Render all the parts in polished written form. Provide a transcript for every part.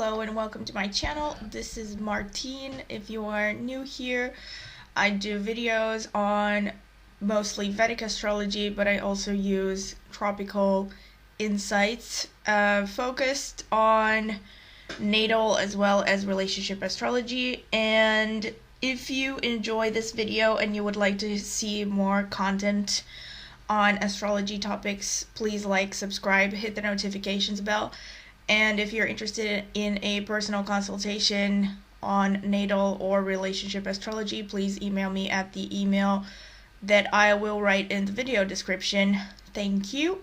Hello and welcome to my channel. This is Martine. If you are new here, I do videos on mostly Vedic astrology, but I also use tropical insights focused on natal as well as relationship astrology. And if you enjoy this video and you would like to see more content on astrology topics, please like, subscribe, hit the notifications bell. And if you're interested in a personal consultation on natal or relationship astrology, please email me at the email that I will write in the video description. Thank you.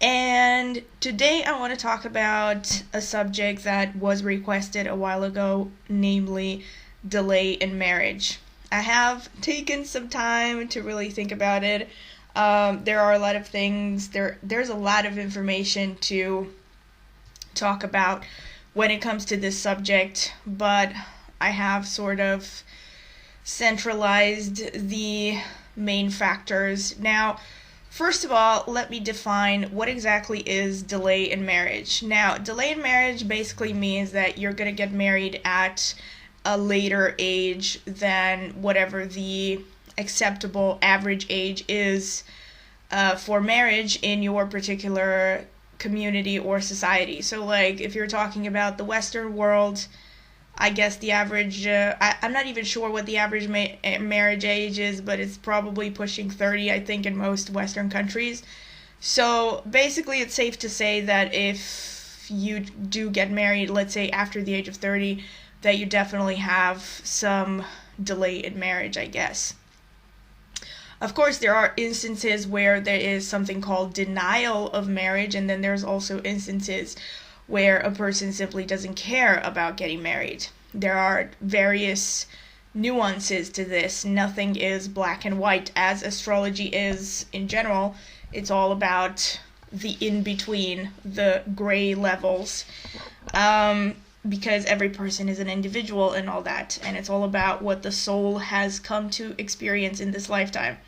And today I want to talk about a subject that was requested a while ago, namely delay in marriage. I have taken some time to really think about it. There are a lot of things, there's a lot of information to talk about when it comes to this subject, but I have sort of centralized the main factors. Now, first of all, let me define what exactly is delay in marriage. Now, delay in marriage basically means that you're going to get married at a later age than whatever the acceptable average age is for marriage in your particular community or society. So like if you're talking about the Western world, I guess the average, I'm not even sure what the average marriage age is, but it's probably pushing 30, I think, in most Western countries. So basically it's safe to say that if you do get married, let's say after the age of 30, that you definitely have some delay in marriage, I guess. Of course, there are instances where there is something called denial of marriage, and then there's also instances where a person simply doesn't care about getting married. There are various nuances to this. Nothing is black and white, as astrology is in general. It's all about the in-between, the gray levels, because every person is an individual and all that, and it's all about what the soul has come to experience in this lifetime.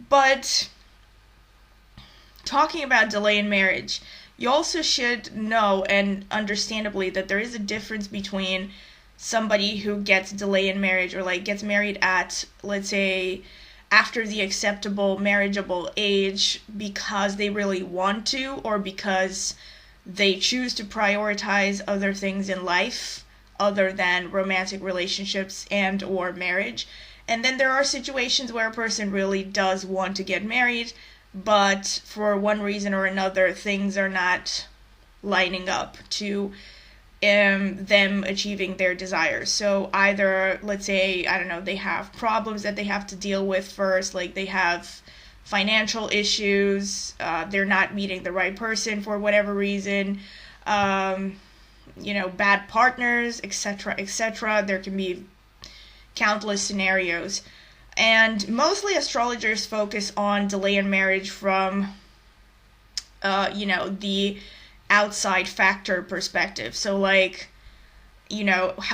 But talking about delay in marriage, you also should know, and understandably, that there is a difference between somebody who gets delay in marriage or like gets married at, let's say, after the acceptable marriageable age because they really want to, or because they choose to prioritize other things in life other than romantic relationships and or marriage. And then there are situations where a person really does want to get married, but for one reason or another, things are not lining up to them achieving their desires. So either, let's say, I don't know, they have problems that they have to deal with first, like they have financial issues, they're not meeting the right person for whatever reason, bad partners, etc., etc. There can be countless scenarios. And mostly astrologers focus on delay in marriage from, the outside factor perspective. So like,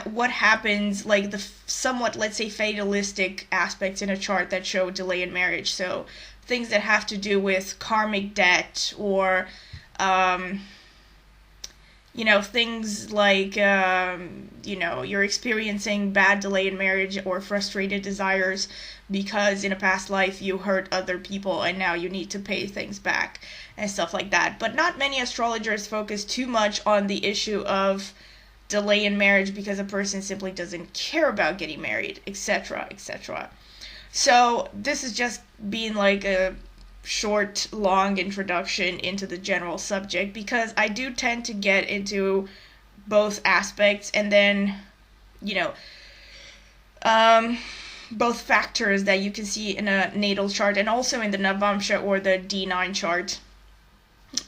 what happens, like the somewhat, let's say, fatalistic aspects in a chart that show delay in marriage. So things that have to do with karmic debt or, things like, you're experiencing bad delay in marriage or frustrated desires because in a past life you hurt other people and now you need to pay things back and stuff like that. But not many astrologers focus too much on the issue of delay in marriage because a person simply doesn't care about getting married, etc., etc. So this is just being like a short, long introduction into the general subject, because I do tend to get into both aspects and then, both factors that you can see in a natal chart and also in the Navamsha or the D9 chart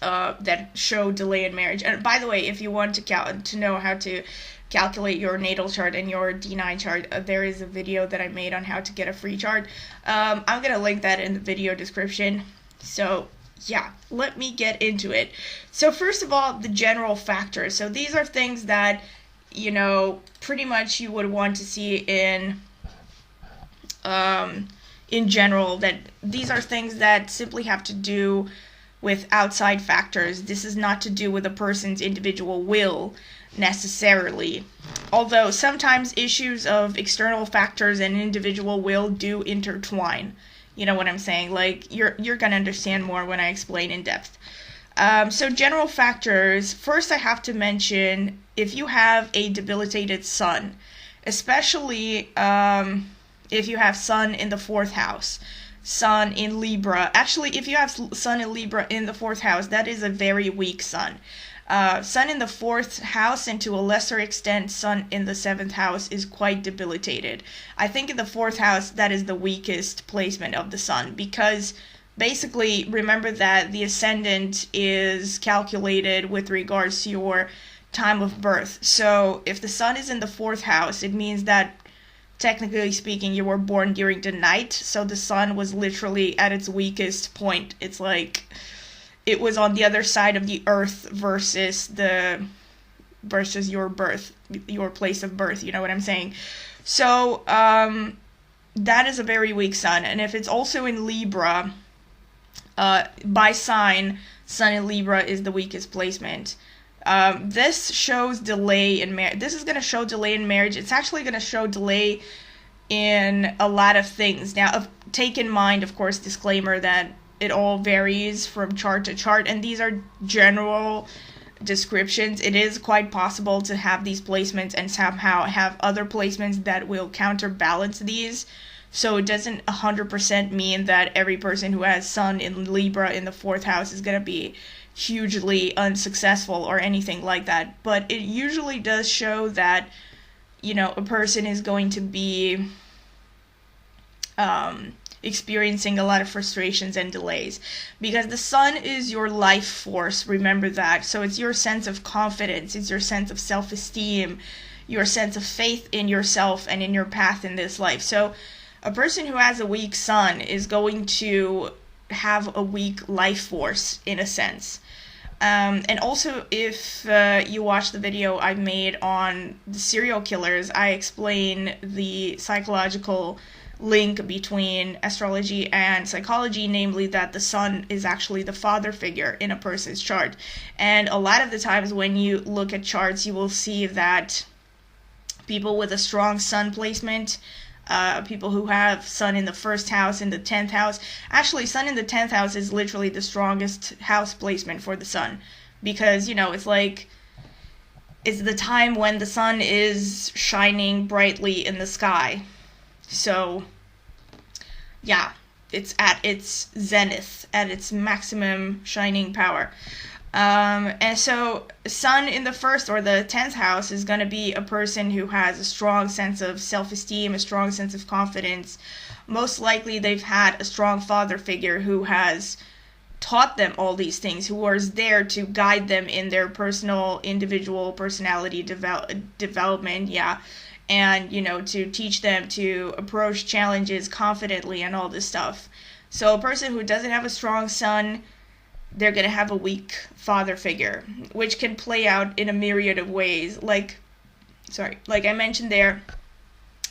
that show delay in marriage. And by the way, if you want to know how to calculate your natal chart and your D9 chart, there is a video that I made on how to get a free chart. I'm going to link that in the video description. So yeah, let me get into it. So first of all, the general factors. So these are things that, pretty much you would want to see in general, that these are things that simply have to do with outside factors. This is not to do with a person's individual will necessarily. Although sometimes issues of external factors and individual will do intertwine. You know what I'm saying? Like, you're going to understand more when I explain in depth. So general factors, first I have to mention if you have a debilitated sun, especially if you have sun in the 4th house, sun in Libra. Actually, if you have sun in Libra in the 4th house, that is a very weak sun. Sun in the 4th house, and to a lesser extent sun in the 7th house, is quite debilitated. I think in the 4th house that is the weakest placement of the sun, because basically remember that the ascendant is calculated with regards to your time of birth. So if the sun is in the 4th house, it means that technically speaking you were born during the night, so the sun was literally at its weakest point. It's like it was on the other side of the earth versus your birth, your place of birth, you know what I'm saying? So that is a very weak sun. And if it's also in Libra, by sign, sun in Libra is the weakest placement. This shows delay in marriage. This is going to show delay in marriage. It's actually going to show delay in a lot of things. Now, take in mind, of course, disclaimer that it all varies from chart to chart, and these are general descriptions. It is quite possible to have these placements and somehow have other placements that will counterbalance these. So it doesn't 100% mean that every person who has sun in Libra in the 4th house is going to be hugely unsuccessful or anything like that. But it usually does show that, you know, a person is going to be experiencing a lot of frustrations and delays, because the sun is your life force, remember that. So it's your sense of confidence, it's your sense of self-esteem, your sense of faith in yourself and in your path in this life. So a person who has a weak sun is going to have a weak life force in a sense. And also, if you watch the video I made on the serial killers, I explain the psychological link between astrology and psychology, namely that the sun is actually the father figure in a person's chart. And a lot of the times when you look at charts, you will see that people with a strong sun placement, people who have sun in the 1st house, in the 10th house, actually sun in the 10th house is literally the strongest house placement for the sun, because, you know, it's like, it's the time when the sun is shining brightly in the sky. So, yeah, it's at its zenith, at its maximum shining power. And so sun in the 1st or the 10th house is going to be a person who has a strong sense of self-esteem, a strong sense of confidence. Most likely they've had a strong father figure who has taught them all these things, who was there to guide them in their personal, individual personality development, and, you know, to teach them to approach challenges confidently and all this stuff. So a person who doesn't have a strong sun, they're going to have a weak father figure, which can play out in a myriad of ways. Like I mentioned there,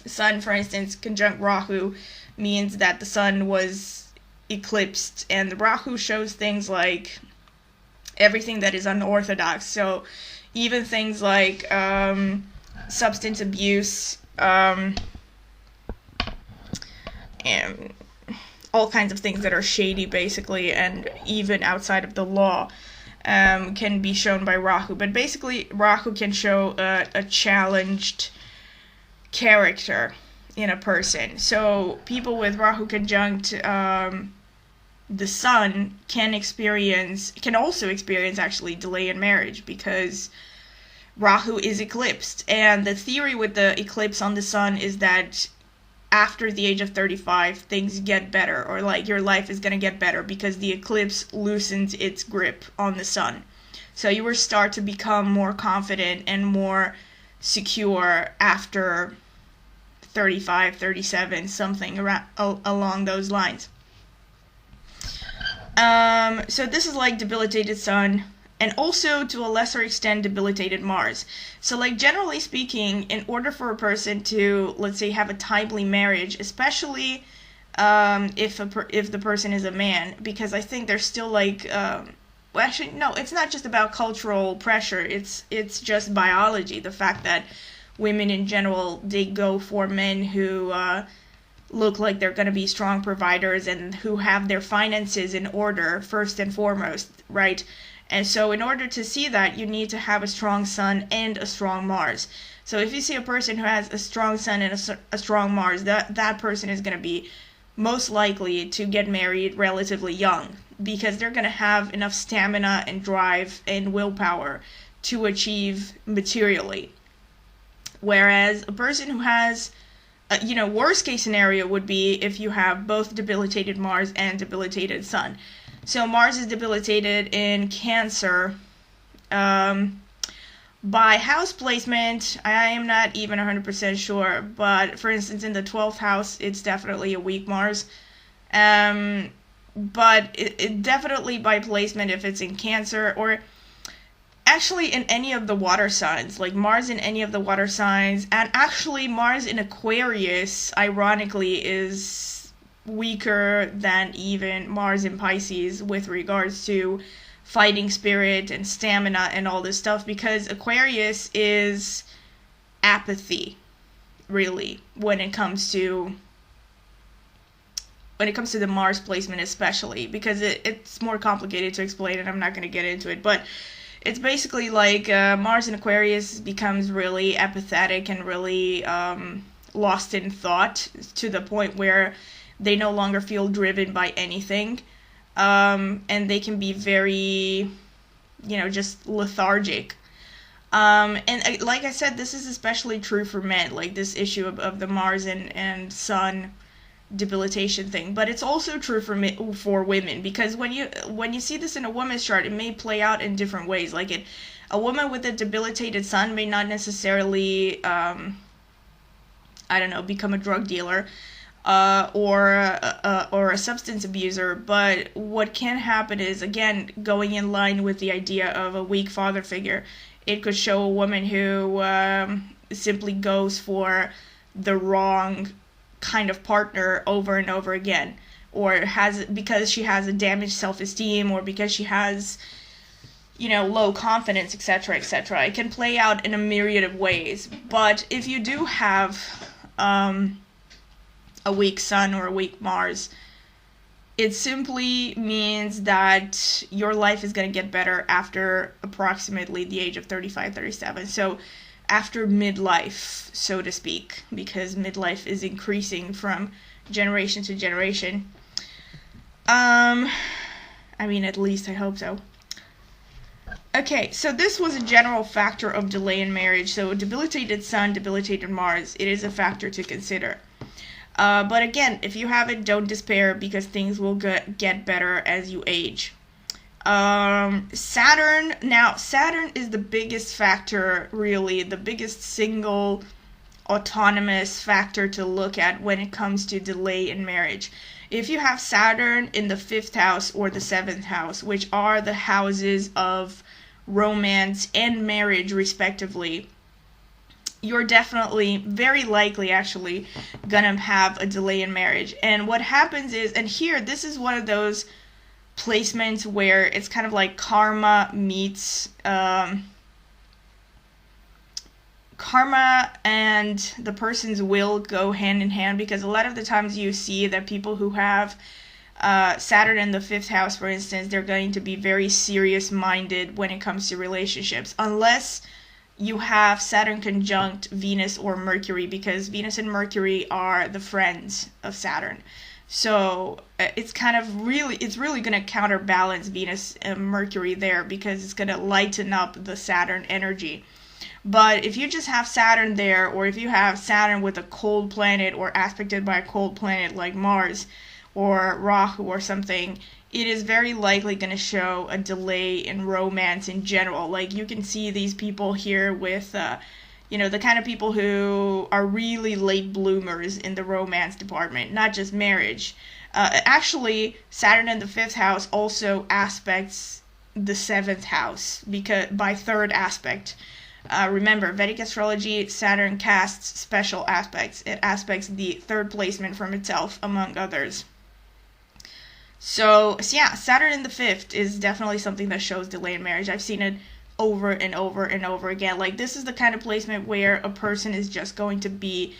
sun, for instance, conjunct Rahu means that the sun was eclipsed, and the Rahu shows things like everything that is unorthodox. So even things like substance abuse, and all kinds of things that are shady, basically, and even outside of the law, can be shown by Rahu. But basically, Rahu can show a challenged character in a person. So people with Rahu conjunct the sun can also experience actually delay in marriage, because Rahu is eclipsed. And the theory with the eclipse on the sun is that after the age of 35, things get better, or like your life is going to get better, because the eclipse loosens its grip on the sun. So you will start to become more confident and more secure after 35, 37, something around along those lines. So this is like debilitated sun, and also to a lesser extent debilitated Mars. So like generally speaking, in order for a person to, let's say, have a timely marriage, especially if the person is a man, because I think there's still like well, actually no, it's not just about cultural pressure. It's just biology. The fact that women in general, they go for men who look like they're going to be strong providers and who have their finances in order first and foremost, right? And so in order to see that, you need to have a strong sun and a strong Mars. So if you see a person who has a strong sun and a strong Mars, that person is going to be most likely to get married relatively young, because they're going to have enough stamina and drive and willpower to achieve materially. Whereas a person who has, worst case scenario would be if you have both debilitated Mars and debilitated Sun. So Mars is debilitated in Cancer. By house placement, I am not even 100% sure, but for instance, in the 12th house, it's definitely a weak Mars. But it definitely by placement, if it's in Cancer, or actually in any of the water signs, like Mars in any of the water signs, and actually Mars in Aquarius, ironically, is weaker than even Mars in Pisces with regards to fighting spirit and stamina and all this stuff, because Aquarius is apathy, really, when it comes to the Mars placement, especially, because it's more complicated to explain and I'm not going to get into it, but it's basically like Mars in Aquarius becomes really apathetic and really lost in thought, to the point where they no longer feel driven by anything. And they can be very, just lethargic. And like I said, this is especially true for men, like this issue of the Mars and Sun debilitation thing. But it's also true for women, because when you see this in a woman's chart, it may play out in different ways. Like a woman with a debilitated Sun may not necessarily, become a drug dealer. Or a substance abuser, but what can happen is, again, going in line with the idea of a weak father figure, it could show a woman who simply goes for the wrong kind of partner over and over again, or because she has a damaged self-esteem, or because she has, low confidence, etc., etc. It can play out in a myriad of ways. But if you do have a weak Sun or a weak Mars, it simply means that your life is going to get better after approximately the age of 35, 37. So after midlife, so to speak, because midlife is increasing from generation to generation. At least I hope so. Okay, so this was a general factor of delay in marriage. So debilitated Sun, debilitated Mars, it is a factor to consider. But again, if you have it, don't despair, because things will get better as you age. Saturn is the biggest factor, really, the biggest single autonomous factor to look at when it comes to delay in marriage. If you have Saturn in the 5th house or the 7th house, which are the houses of romance and marriage respectively, you're definitely, very likely actually, gonna have a delay in marriage. And what happens is, and here, this is one of those placements where it's kind of like karma meets, karma and the person's will go hand in hand, because a lot of the times you see that people who have Saturn in the 5th house, for instance, they're going to be very serious-minded when it comes to relationships, unless you have Saturn conjunct Venus or Mercury, because Venus and Mercury are the friends of Saturn. So it's really going to counterbalance Venus and Mercury there, because it's going to lighten up the Saturn energy. But if you just have Saturn there, or if you have Saturn with a cold planet or aspected by a cold planet like Mars or Rahu or something, it is very likely going to show a delay in romance in general. Like, you can see these people here with, the kind of people who are really late bloomers in the romance department, not just marriage. Actually, Saturn in the 5th house also aspects the 7th house, because by third aspect. Remember, Vedic astrology, Saturn casts special aspects. It aspects the third placement from itself, among others. So yeah, Saturn in the fifth is definitely something that shows delay in marriage. I've seen it over and over and over again. Like, this is the kind of placement where a person is just going to be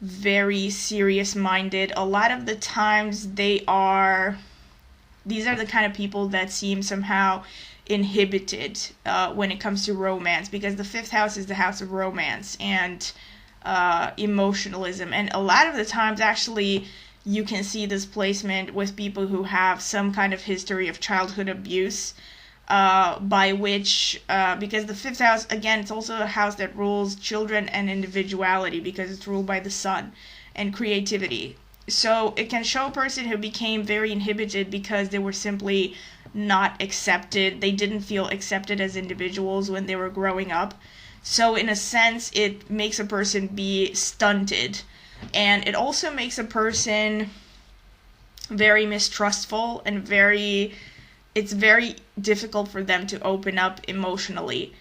very serious-minded. A lot of the times these are the kind of people that seem somehow inhibited when it comes to romance, because the fifth house is the house of romance and emotionalism. And a lot of the times, actually, you can see this placement with people who have some kind of history of childhood abuse, by which, because the fifth house, again, it's also a house that rules children and individuality, because it's ruled by the sun and creativity. So it can show a person who became very inhibited because they were simply not accepted. They didn't feel accepted as individuals when they were growing up. So in a sense, it makes a person be stunted. And it also makes a person very mistrustful and it's very difficult for them to open up emotionally,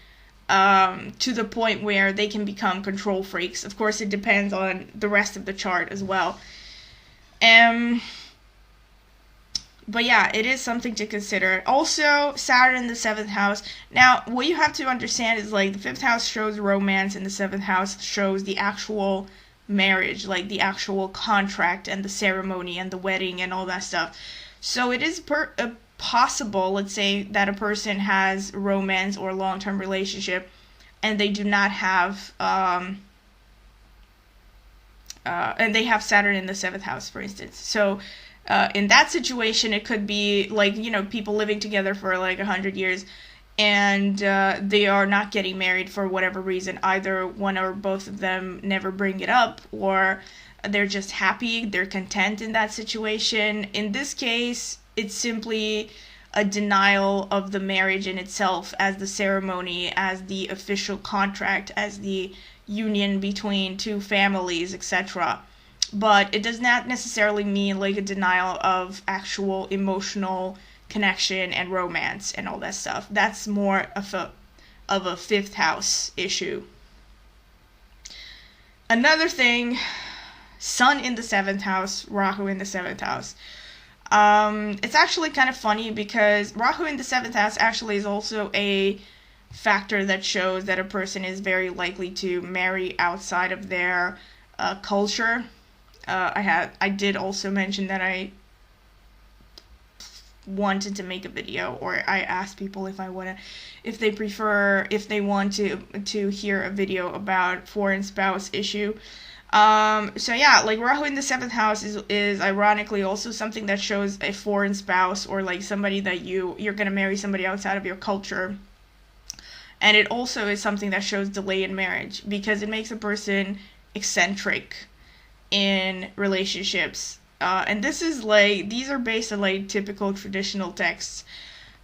to the point where they can become control freaks. Of course, it depends on the rest of the chart as well. But yeah, it is something to consider. Also, Saturn in the 7th house. Now, what you have to understand is, like, the 5th house shows romance and the 7th house shows the actual marriage, like the actual contract and the ceremony and the wedding and all that stuff. So it is possible, let's say, that a person has romance or long-term relationship and they do not have, and they have Saturn in the 7th house, for instance. So in that situation, it could be like, people living together for like 100 years and they are not getting married for whatever reason. Either one or both of them never bring it up, or they're just happy, they're content in that situation. In this case, it's simply a denial of the marriage in itself as the ceremony, as the official contract, as the union between two families, etc. But it does not necessarily mean like a denial of actual emotional connection and romance and all that stuff. That's more of a 5th house issue. Another thing, Sun in the 7th house, Rahu in the 7th house. It's actually kind of funny because Rahu in the 7th house actually is also a factor that shows that a person is very likely to marry outside of their culture. I did also mention that I wanted to make a video, or I asked people if they want to hear a video about foreign spouse issue. So yeah, like Rahu in the 7th house is ironically also something that shows a foreign spouse, or like somebody that you're gonna marry somebody outside of your culture. And it also is something that shows delay in marriage, because it makes a person eccentric in relationships. And these are based on like typical traditional texts.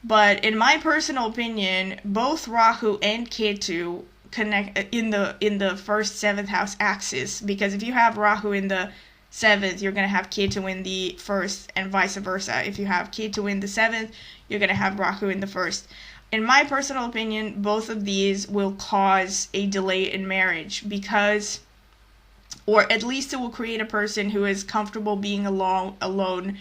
But in my personal opinion, both Rahu and Ketu connect in the first 7th house axis, because if you have Rahu in the 7th, you're going to have Ketu in the 1st, and vice versa. If you have Ketu in the 7th, you're going to have Rahu in the 1st. In my personal opinion, both of these will cause a delay in marriage, because, or at least it will create a person who is comfortable being alone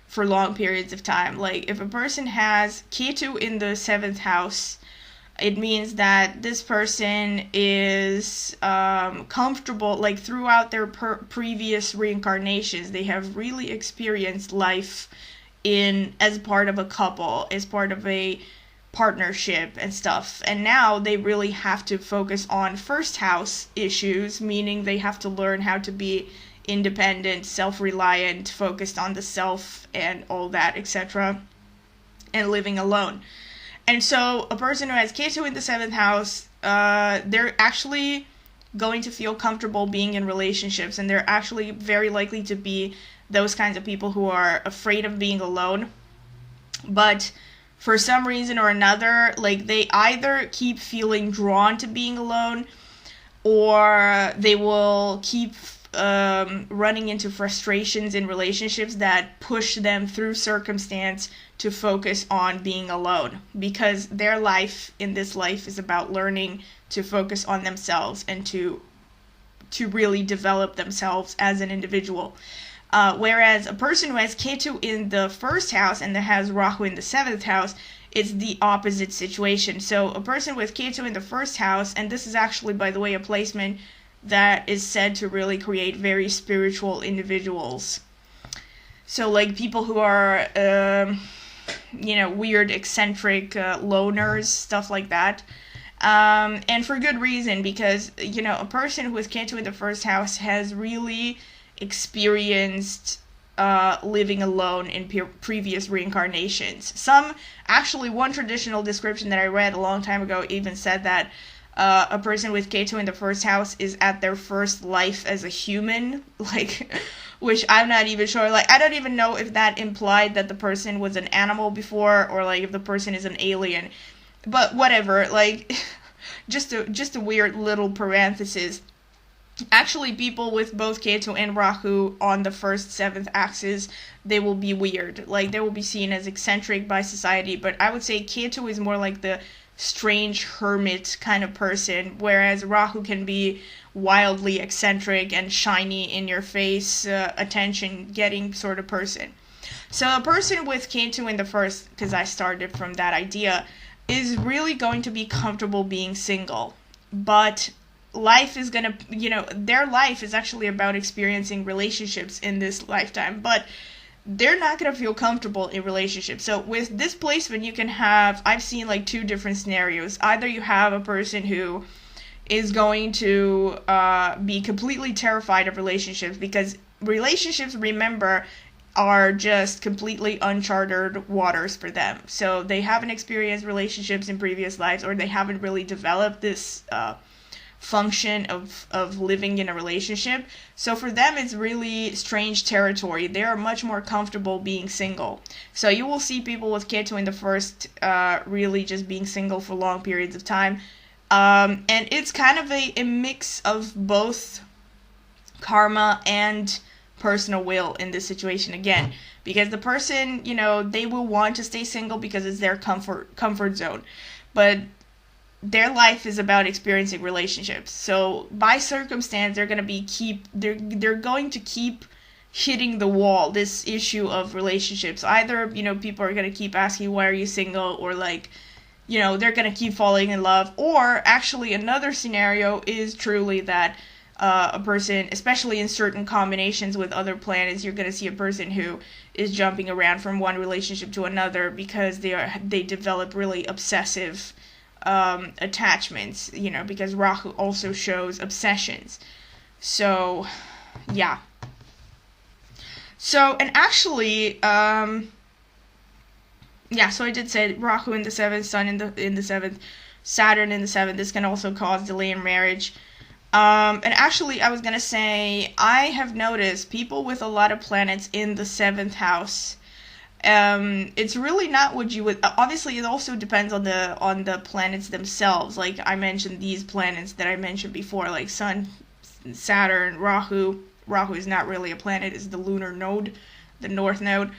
for long periods of time. Like, if a person has Ketu in the 7th house, it means that this person is comfortable, like throughout their previous reincarnations, they have really experienced life as part of a couple, as part of a partnership and stuff. And now they really have to focus on 1st house issues, meaning they have to learn how to be independent, self-reliant, focused on the self and all that, etc., and living alone. And so a person who has Ketu in the 7th house, they're actually going to feel comfortable being in relationships, and they're actually very likely to be those kinds of people who are afraid of being alone. But for some reason or another, like, they either keep feeling drawn to being alone, or they will keep running into frustrations in relationships that push them through circumstance to focus on being alone, because their life in this life is about learning to focus on themselves and to really develop themselves as an individual. Whereas a person who has Ketu in the first house and that has Rahu in the 7th house, it's the opposite situation. So a person with Ketu in the first house, and this is actually, by the way, a placement that is said to really create very spiritual individuals. So like people who are, weird, eccentric, loners, stuff like that. And for good reason, because, a person with Ketu in the first house has really experienced living alone in previous reincarnations. One traditional description that I read a long time ago even said that a person with Ketu in the first house is at their first life as a human, which I'm not even sure. I don't even know if that implied that the person was an animal before, or if the person is an alien. But whatever, just a weird little parenthesis. Actually, people with both Ketu and Rahu on the 1st, 7th axis, they will be weird. They will be seen as eccentric by society, but I would say Ketu is more like the strange hermit kind of person, whereas Rahu can be wildly eccentric and shiny in your face, attention-getting sort of person. So a person with Ketu in the first, because I started from that idea, is really going to be comfortable being single. But life is going to, their life is actually about experiencing relationships in this lifetime, but they're not going to feel comfortable in relationships. So with this placement, you can have, I've seen 2 different scenarios. Either you have a person who is going to be completely terrified of relationships, because relationships, remember, are just completely uncharted waters for them. So they haven't experienced relationships in previous lives, or they haven't really developed this function of living in a relationship. So for them, it's really strange territory. They are much more comfortable being single. So you will see people with Ketu in the first really just being single for long periods of time. And it's kind of a mix of both karma and personal will in this situation again, because the person, they will want to stay single because it's their comfort zone, but their life is about experiencing relationships. So by circumstance, they're going to keep hitting the wall, this issue of relationships. Either, people are going to keep asking, why are you single? Or they're going to keep falling in love. Or actually another scenario is truly that a person, especially in certain combinations with other planets, you're going to see a person who is jumping around from one relationship to another because they develop really obsessive attachments, because Rahu also shows obsessions. So, yeah. So, and actually, so I did say Rahu in the 7th, Sun in the 7th, Saturn in the 7th. This can also cause delay in marriage. And actually, I was going to say, I have noticed people with a lot of planets in the 7th house, it's really not what you would, obviously it also depends on the planets themselves. I mentioned these planets that I mentioned before, Sun, Saturn, Rahu. Rahu is not really a planet, it's the lunar node, the north node.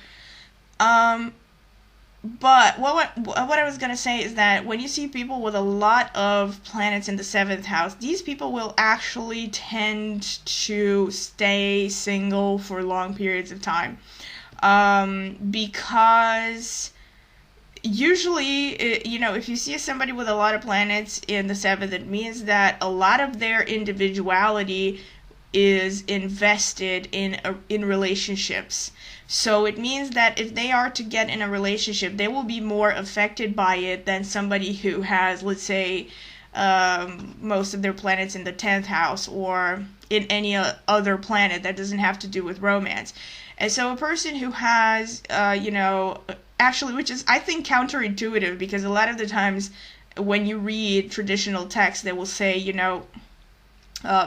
But what I was going to say is that when you see people with a lot of planets in the 7th house, these people will actually tend to stay single for long periods of time. Because usually, if you see somebody with a lot of planets in the 7th, it means that a lot of their individuality is invested in relationships. So it means that if they are to get in a relationship, they will be more affected by it than somebody who has, let's say, most of their planets in the 10th house or in any other planet that doesn't have to do with romance. And so a person who has, actually, which is, I think, counterintuitive, because a lot of the times when you read traditional texts, they will say,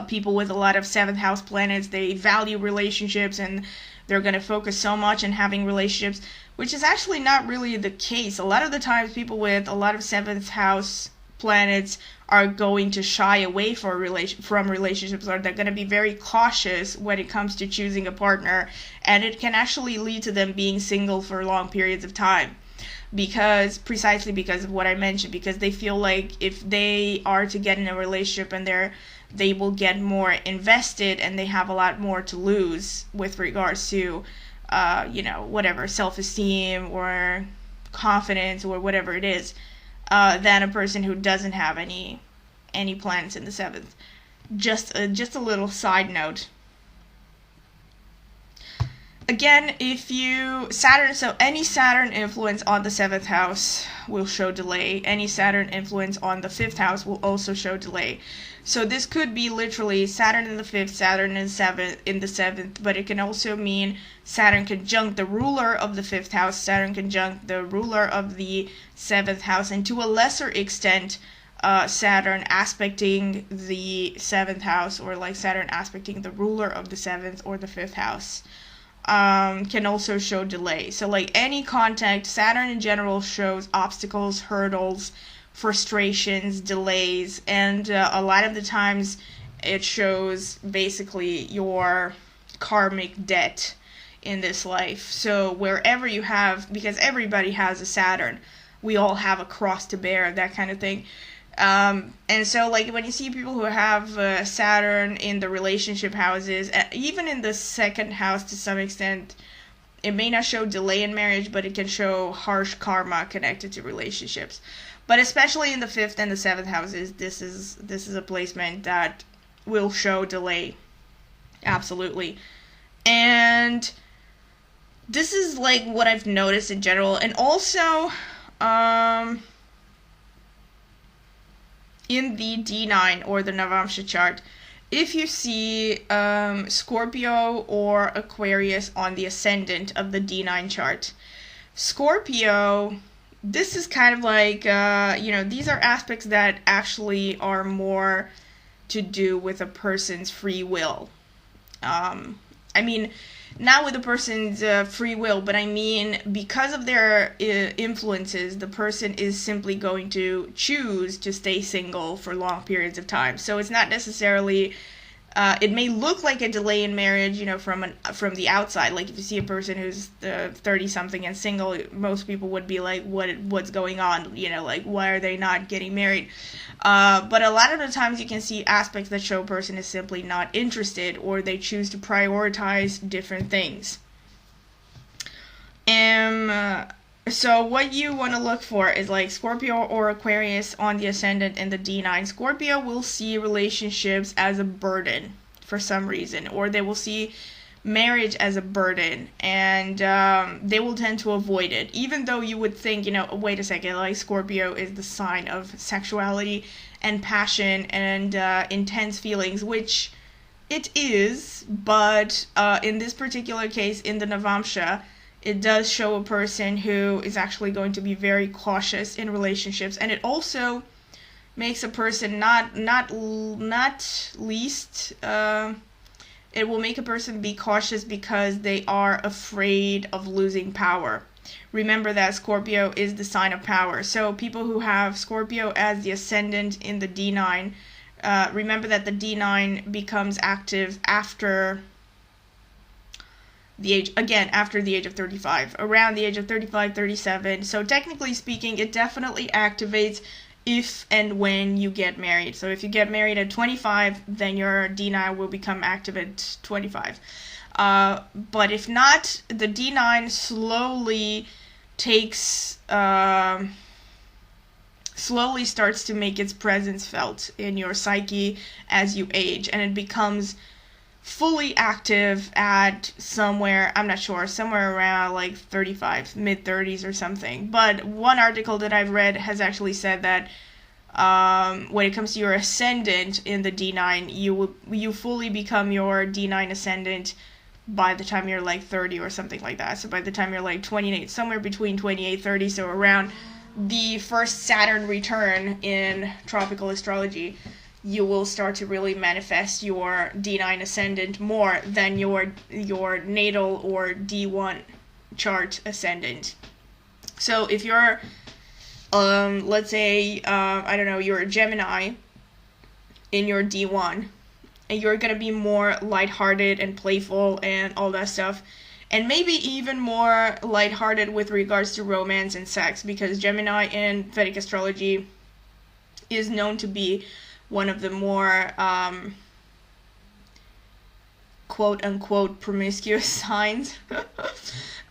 people with a lot of 7th house planets, they value relationships and they're going to focus so much on having relationships, which is actually not really the case. A lot of the times people with a lot of 7th house planets are going to shy away from relationships, or they're going to be very cautious when it comes to choosing a partner, and it can actually lead to them being single for long periods of time, precisely because of what I mentioned, because they feel like if they are to get in a relationship and they will get more invested and they have a lot more to lose with regards to whatever, self-esteem or confidence or whatever it is, than a person who doesn't have any planets in the 7th. Just a little side note. Again, so any Saturn influence on the 7th house will show delay. Any Saturn influence on the 5th house will also show delay. So this could be literally Saturn in the 5th, Saturn in the 7th, but it can also mean Saturn conjunct the ruler of the 5th house, Saturn conjunct the ruler of the 7th house, and to a lesser extent, Saturn aspecting the 7th house, or like Saturn aspecting the ruler of the 7th or the 5th house. Can also show delay. So like any contact, Saturn in general shows obstacles, hurdles, frustrations, delays, and a lot of the times it shows basically your karmic debt in this life. So wherever you have, because everybody has a Saturn, we all have a cross to bear, that kind of thing. And so like when you see people who have Saturn in the relationship houses, even in the 2nd house to some extent, it may not show delay in marriage, but it can show harsh karma connected to relationships. But especially in the 5th and the 7th houses, this is a placement that will show delay. Absolutely. And this is like what I've noticed in general. And also, in the D9 or the Navamsha chart, if you see Scorpio or Aquarius on the ascendant of the D9 chart, Scorpio, this is kind of like, these are aspects that actually are more to do with a person's free will. Not with a person's free will, but I mean because of their influences, the person is simply going to choose to stay single for long periods of time. So it's not necessarily, it may look like a delay in marriage, from the outside. Like if you see a person who's 30-something and single, most people would be like, what's going on? Like why are they not getting married? But a lot of the times you can see aspects that show a person is simply not interested, or they choose to prioritize different things. So what you want to look for is like Scorpio or Aquarius on the ascendant in the D9. Scorpio will see relationships as a burden for some reason, or they will see marriage as a burden, and they will tend to avoid it, even though you would think, wait a second, like Scorpio is the sign of sexuality and passion and intense feelings, which it is, but in this particular case, in the Navamsha, it does show a person who is actually going to be very cautious in relationships, and it also makes a person not least. It will make a person be cautious because they are afraid of losing power. Remember that Scorpio is the sign of power. So people who have Scorpio as the ascendant in the D9, remember that the D9 becomes active after the age of 35, around the age of 35, 37. So technically speaking, it definitely activates if and when you get married. So if you get married at 25, then your D9 will become active at 25. But if not, the D9 slowly starts to make its presence felt in your psyche as you age, and it becomes fully active at somewhere around like 35, mid-30s or something. But one article that I've read has actually said that when it comes to your ascendant in the D9, you fully become your D9 ascendant by the time you're like 30 or something like that. So by the time you're like 28, somewhere between 28, 30, so around the first Saturn return in tropical astrology, you will start to really manifest your D9 ascendant more than your natal or D1 chart ascendant. So if you're let's say, I don't know, you're a Gemini in your D1, and you're gonna be more lighthearted and playful and all that stuff, and maybe even more lighthearted with regards to romance and sex, because Gemini in Vedic astrology is known to be one of the more quote-unquote promiscuous signs.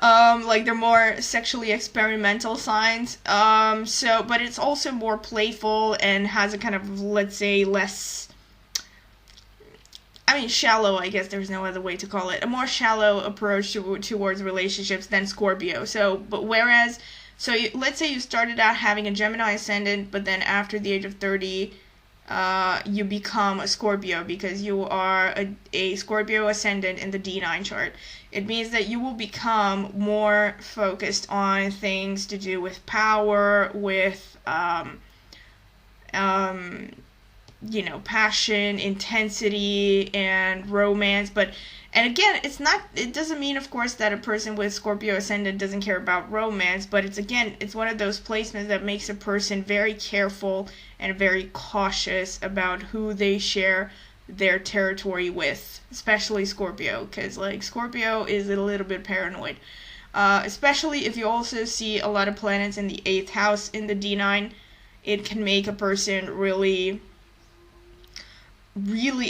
Like they're more sexually experimental signs. But it's also more playful and has a kind of, let's say, less, shallow, I guess there's no other way to call it, a more shallow approach towards relationships than Scorpio. Let's say you started out having a Gemini ascendant, but then after the age of 30, you become a Scorpio because you are a Scorpio ascendant in the D9 chart. It means that you will become more focused on things to do with power, with passion, intensity, and romance. And again, it doesn't mean, of course, that a person with Scorpio ascendant doesn't care about romance, but it's one of those placements that makes a person very careful and very cautious about who they share their territory with, especially Scorpio, because Scorpio is a little bit paranoid. Especially if you also see a lot of planets in the 8th house in the D9, it can make a person really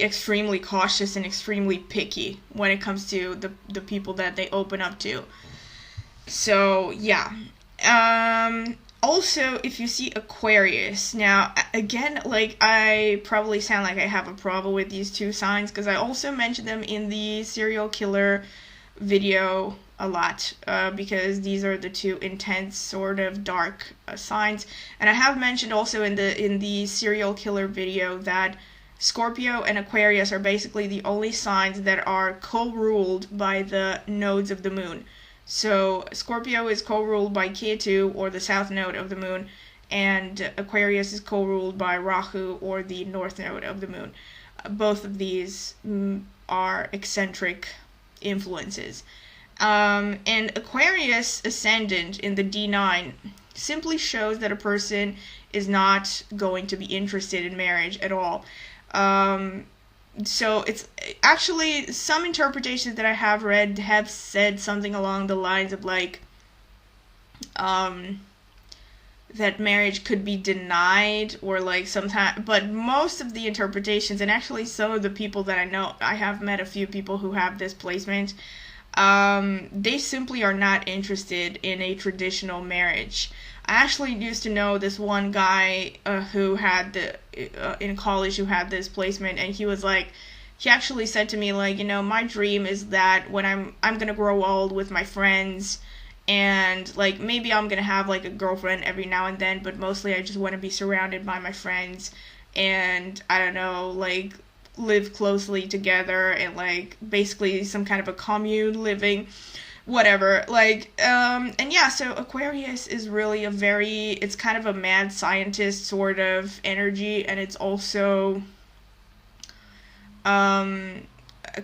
extremely cautious and extremely picky when it comes to the people that they open up to. So, yeah. Also, if you see Aquarius, now, again, I probably sound like I have a problem with these two signs, because I also mentioned them in the serial killer video a lot, because these are the two intense, sort of dark signs. And I have mentioned also in the serial killer video that Scorpio and Aquarius are basically the only signs that are co-ruled by the nodes of the moon. So Scorpio is co-ruled by Ketu, or the south node of the moon, and Aquarius is co-ruled by Rahu, or the north node of the moon. Both of these are eccentric influences. And Aquarius ascendant in the D9 simply shows that a person is not going to be interested in marriage at all. So it's actually, some interpretations that I have read have said something along the lines of that marriage could be denied, or sometimes, but most of the interpretations, and actually some of the people that I know, I have met a few people who have this placement, they simply are not interested in a traditional marriage. I actually used to know this one guy who had in college who had this placement, and he actually said to me, my dream is that when I'm gonna grow old with my friends, and maybe I'm gonna have a girlfriend every now and then, but mostly I just want to be surrounded by my friends, and I don't know, live closely together, and basically some kind of a commune living, whatever, and yeah, so Aquarius is really it's kind of a mad scientist sort of energy, and it's also a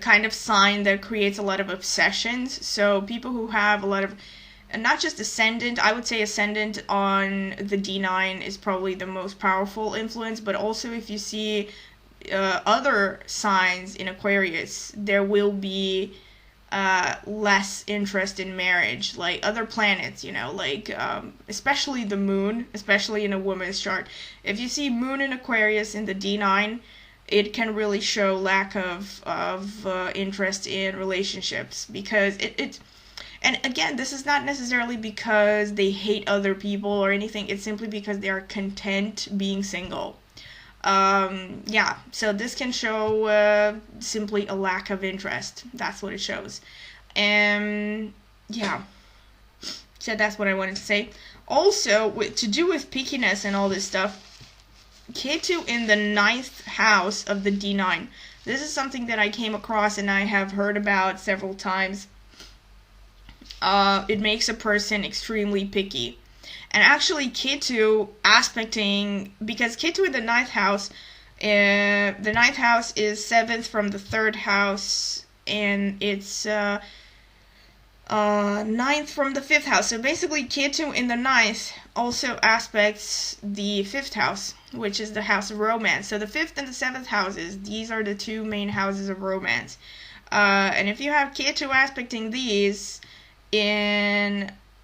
kind of sign that creates a lot of obsessions. So people who have a lot of, and not just ascendant, I would say ascendant on the D9 is probably the most powerful influence, but also if you see other signs in Aquarius, there will be less interest in marriage, other planets, especially the moon, especially in a woman's chart. If you see moon in Aquarius in the D9, it can really show lack of interest in relationships, because and again, this is not necessarily because they hate other people or anything, it's simply because they are content being single. So this can show simply a lack of interest. That's what it shows. So that's what I wanted to say. Also, to do with pickiness and all this stuff, Ketu in the 9th house of the D9. This is something that I came across and I have heard about several times. It makes a person extremely picky. And actually, Ketu aspecting, because Ketu in the 9th house, the 9th house is 7th from the 3rd house, and it's ninth from the 5th house. So basically Ketu in the ninth also aspects the 5th house, which is the house of romance. So the 5th and the 7th houses, these are the two main houses of romance. And if you have Ketu aspecting these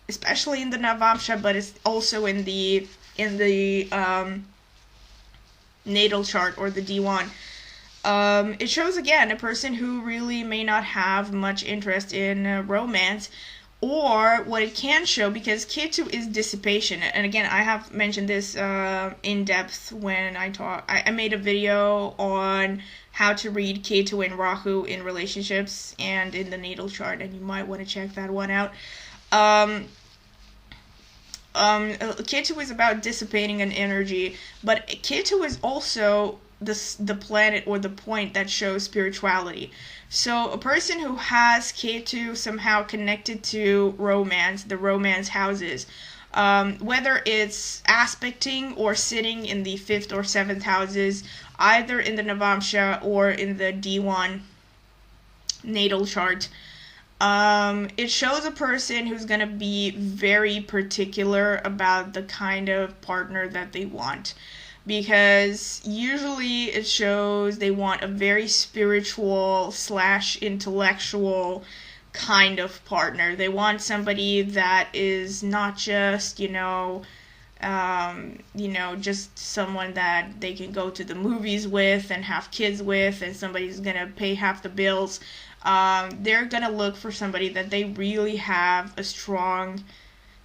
especially in the Navamsha, but it's also in the natal chart or the D1, it shows again a person who really may not have much interest in romance, or what it can show, because Ketu is dissipation, and again I have mentioned this in depth when I made a video on how to read Ketu and Rahu in relationships and in the natal chart, and you might want to check that one out. Ketu is about dissipating an energy, but Ketu is also the planet or the point that shows spirituality. So a person who has Ketu somehow connected to romance, the romance houses, whether it's aspecting or sitting in the 5th or 7th houses, either in the Navamsha or in the D1 natal chart, it shows a person who's going to be very particular about the kind of partner that they want. Because usually it shows they want a very spiritual / intellectual kind of partner. They want somebody that is not just, just someone that they can go to the movies with and have kids with, and somebody's gonna pay half the bills. They're gonna look for somebody that they really have a strong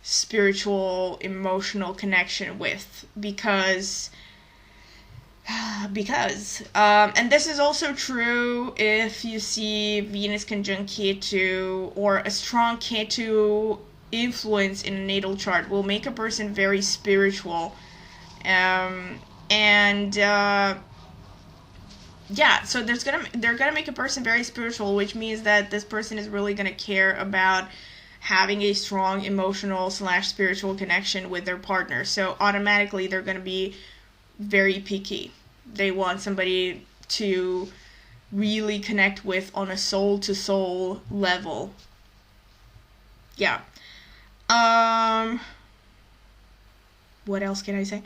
spiritual, emotional connection with, because and this is also true if you see Venus conjunct Ketu, or a strong Ketu influence in a natal chart will make a person very spiritual, so they're gonna make a person very spiritual, which means that this person is really gonna care about having a strong emotional / spiritual connection with their partner. So automatically they're gonna be very picky. They want somebody to really connect with on a soul-to-soul level. Yeah. What else can I say?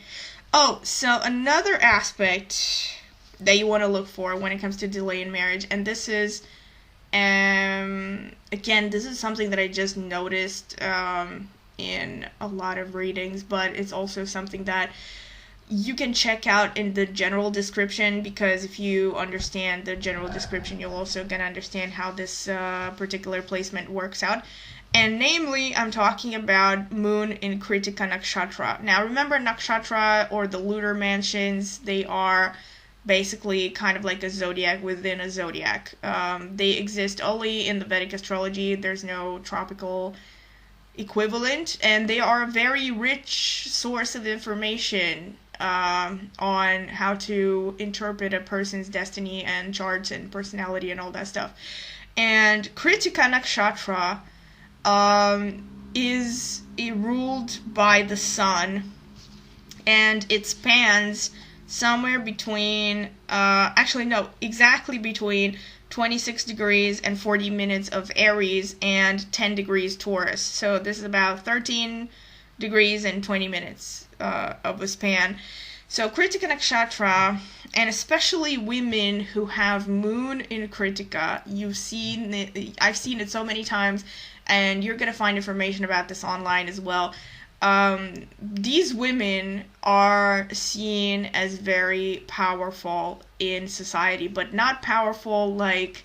Oh, so another aspect that you want to look for when it comes to delay in marriage, and this is, again, this is something that I just noticed in a lot of readings, but it's also something that you can check out in the general description, because if you understand the general description, you'll also gonna understand how this particular placement works out. And namely, I'm talking about Moon in Kritika Nakshatra. Now remember, Nakshatra, or the lunar mansions, they are basically kind of like a zodiac within a zodiac. They exist only in the Vedic astrology. There's no tropical equivalent, and they are a very rich source of information on how to interpret a person's destiny and charts and personality and all that stuff. And Kritika Nakshatra is ruled by the sun, and it spans somewhere between, exactly between 26 degrees and 40 minutes of Aries and 10 degrees Taurus. So this is about 13 degrees and 20 minutes of a span. So Kritika Nakshatra, and especially women who have Moon in Kritika, I've seen it so many times, and you're going to find information about this online as well. These women are seen as very powerful in society, but not powerful like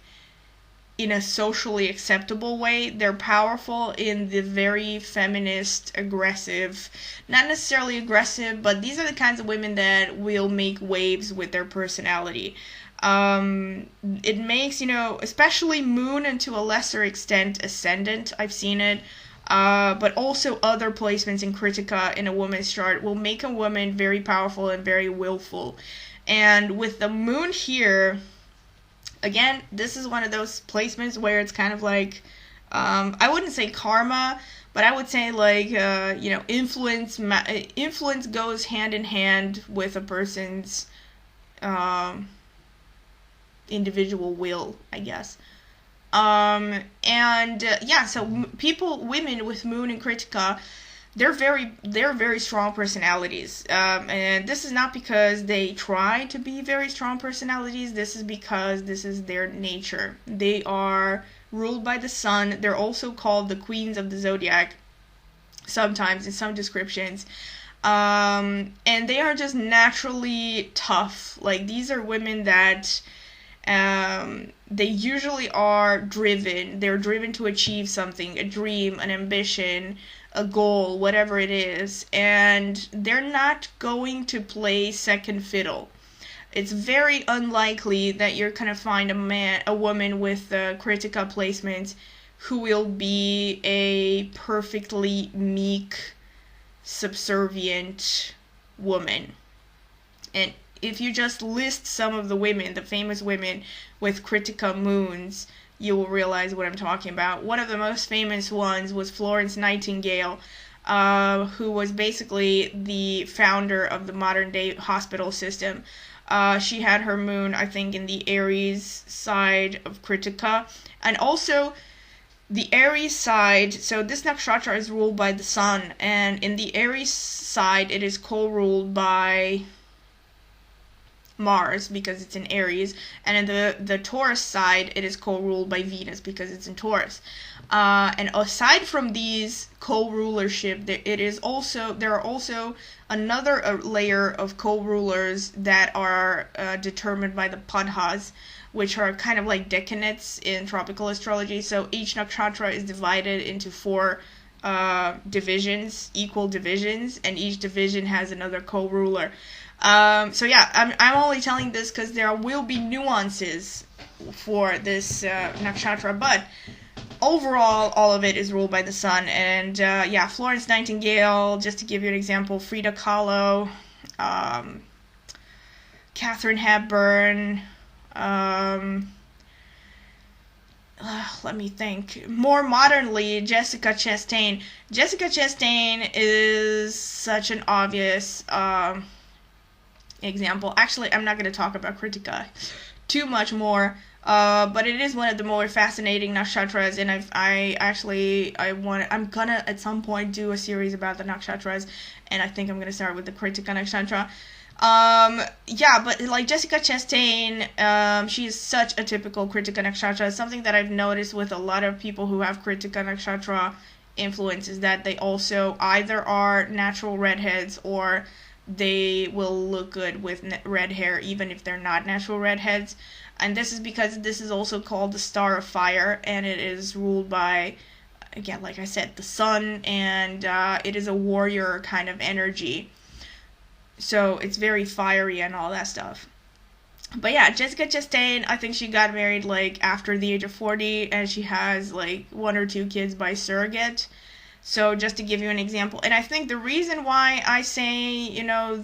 in a socially acceptable way. They're powerful in the very feminist, aggressive, not necessarily aggressive, but these are the kinds of women that will make waves with their personality. It makes, especially Moon, and to a lesser extent Ascendant, I've seen it, but also other placements in Kritika in a woman's chart will make a woman very powerful and very willful. And with the Moon here, again, this is one of those placements where it's kind of like, I wouldn't say karma, but I would say like, influence goes hand in hand with a person's individual will, I guess. So women with moon in Kritika, they're very strong personalities. And this is not because they try to be very strong personalities. This is because this is their nature. They are ruled by the sun. They're also called the queens of the zodiac sometimes in some descriptions. And they are just naturally tough. Like, these are women that they usually are driven. They're driven to achieve something, a dream, an ambition, a goal, whatever it is, and they're not going to play second fiddle. It's very unlikely that you're gonna find a woman with Kritika placements who will be a perfectly meek, subservient woman. And if you just list some of the women, the famous women with Kritika moons, you will realize what I'm talking about. One of the most famous ones was Florence Nightingale, who was basically the founder of the modern day hospital system. She had her moon, I think, in the Aries side of Kritika. And also, the Aries side, so this nakshatra is ruled by the sun, and in the Aries side, it is co-ruled by Mars because it's in Aries, and in the Taurus side it is co-ruled by Venus because it's in Taurus. And aside from these co-rulership, there are also another layer of co-rulers that are determined by the padhas, which are kind of like decanates in tropical astrology. So each nakshatra is divided into 4 divisions, equal divisions, and each division has another co-ruler. I'm only telling this because there will be nuances for this nakshatra, but overall, all of it is ruled by the sun. And Florence Nightingale, just to give you an example, Frida Kahlo, Katharine Hepburn, let me think. More modernly, Jessica Chastain. Jessica Chastain is such an obvious example. Actually, I'm not going to talk about Kritika too much more, but it is one of the more fascinating nakshatras, and I'm gonna at some point do a series about the nakshatras, and I think I'm gonna start with the Kritika nakshatra. But like Jessica Chastain, she is such a typical Kritika nakshatra. Something that I've noticed with a lot of people who have Kritika nakshatra influence is that they also either are natural redheads or they will look good with red hair even if they're not natural redheads. And this is because this is also called the star of fire, and it is ruled by, again, like I said, the sun, and it is a warrior kind of energy. So it's very fiery and all that stuff. But yeah, Jessica Chastain, I think she got married like after the age of 40, and she has like 1 or 2 kids by surrogate. So just to give you an example, and I think the reason why I say,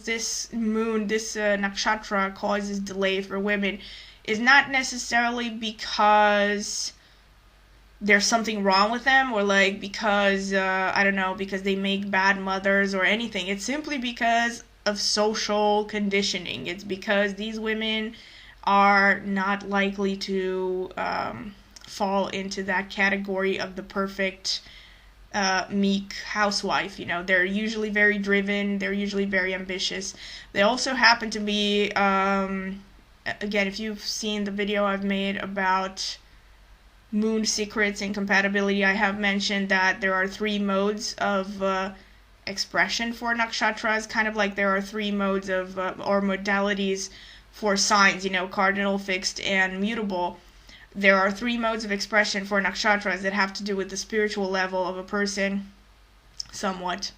this moon, this nakshatra causes delay for women is not necessarily because there's something wrong with them, or like because, because they make bad mothers or anything. It's simply because of social conditioning. It's because these women are not likely to fall into that category of the perfect meek housewife. They're usually very driven, they're usually very ambitious. They also happen to be, again, if you've seen the video I've made about moon secrets and compatibility, I have mentioned that there are 3 modes of expression for nakshatras, kind of like there are 3 modes of or modalities for signs, cardinal, fixed, and mutable. There are 3 modes of expression for nakshatras that have to do with the spiritual level of a person, somewhat.